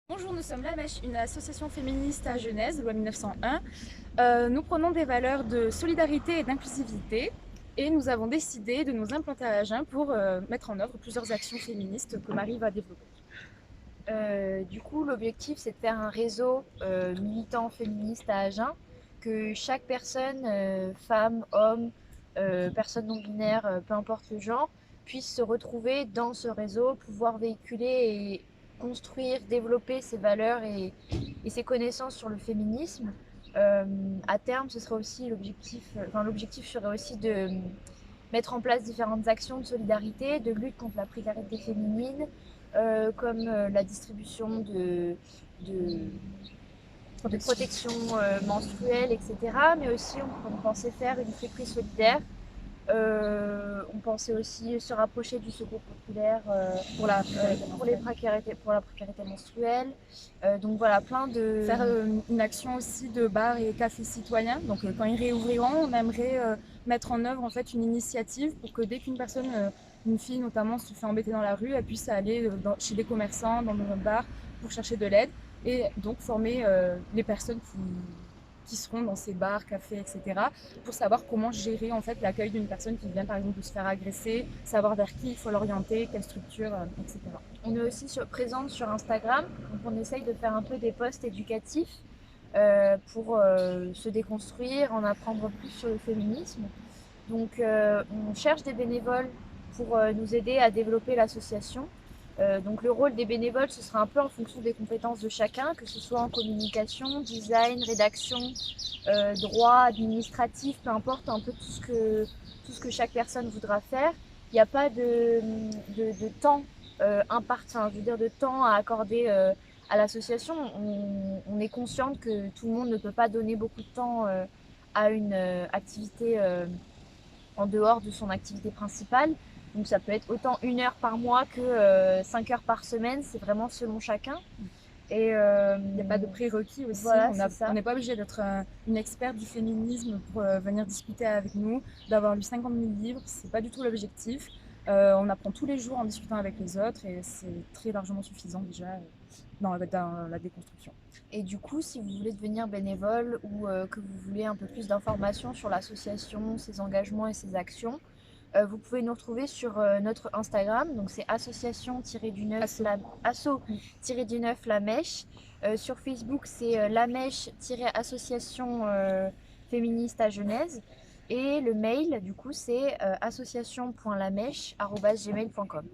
Bonjour, nous sommes La Mèche, une association féministe à Genèse, loi 1901. Nous prenons des valeurs de solidarité et d'inclusivité et nous avons décidé de nous implanter à Agen pour mettre en œuvre plusieurs actions féministes que Marie va développer. Du coup, l'objectif, c'est de faire un réseau militant féministe à Agen, que chaque personne, femme, homme, personne non binaire, peu importe le genre, puisse se retrouver dans ce réseau, pouvoir véhiculer et construire, développer ses valeurs et ses connaissances sur le féminisme. Euh, à terme, ce serait aussi l'objectif serait aussi de mettre en place différentes actions de solidarité, de lutte contre la précarité féminine, comme la distribution de, de protection menstruelle, etc. Mais aussi, on pensait faire une friperie solidaire. On pensait aussi se rapprocher du secours populaire pour la précarité menstruelle. Donc voilà, plein de... Faire une action aussi de bar et café citoyen. Donc quand ils réouvriront, on aimerait mettre en œuvre en fait une initiative pour que dès qu'une personne, une fille notamment, se fait embêter dans la rue, elle puisse aller chez des commerçants, dans un bar pour chercher de l'aide et donc former les personnes qui seront dans ces bars, cafés, etc. pour savoir comment gérer en fait l'accueil d'une personne qui vient par exemple de se faire agresser, savoir vers qui il faut l'orienter, quelle structure, etc. On est aussi présente sur Instagram, donc on essaye de faire un peu des posts éducatifs pour se déconstruire, en apprendre plus sur le féminisme. Donc on cherche des bénévoles pour nous aider à développer l'association. Donc le rôle des bénévoles, ce sera un peu en fonction des compétences de chacun, que ce soit en communication, design, rédaction, droit, administratif, peu importe, un peu tout ce que chaque personne voudra faire. Il n'y a pas de temps enfin, je veux dire de temps à accorder à l'association. On est consciente que tout le monde ne peut pas donner beaucoup de temps à une activité en dehors de son activité principale. Donc ça peut être autant 1 heure par mois que 5 heures par semaine, c'est vraiment selon chacun. Et Il n'y a pas de prérequis aussi. voilà, c'est ça. On n'est pas obligé d'être une experte du féminisme pour venir discuter avec nous, d'avoir lu 50 000 livres. C'est pas du tout l'objectif. On apprend tous les jours en discutant avec les autres et c'est très largement suffisant déjà dans la déconstruction. Et du coup, si vous voulez devenir bénévole ou que vous voulez un peu plus d'informations sur l'association, ses engagements et ses actions, vous pouvez nous retrouver sur notre Instagram, donc c'est association-du-9 la mèche. Sur Facebook, c'est la mèche-association féministe à Genèse. Et le mail, du coup, c'est association.lamèche@gmail.com.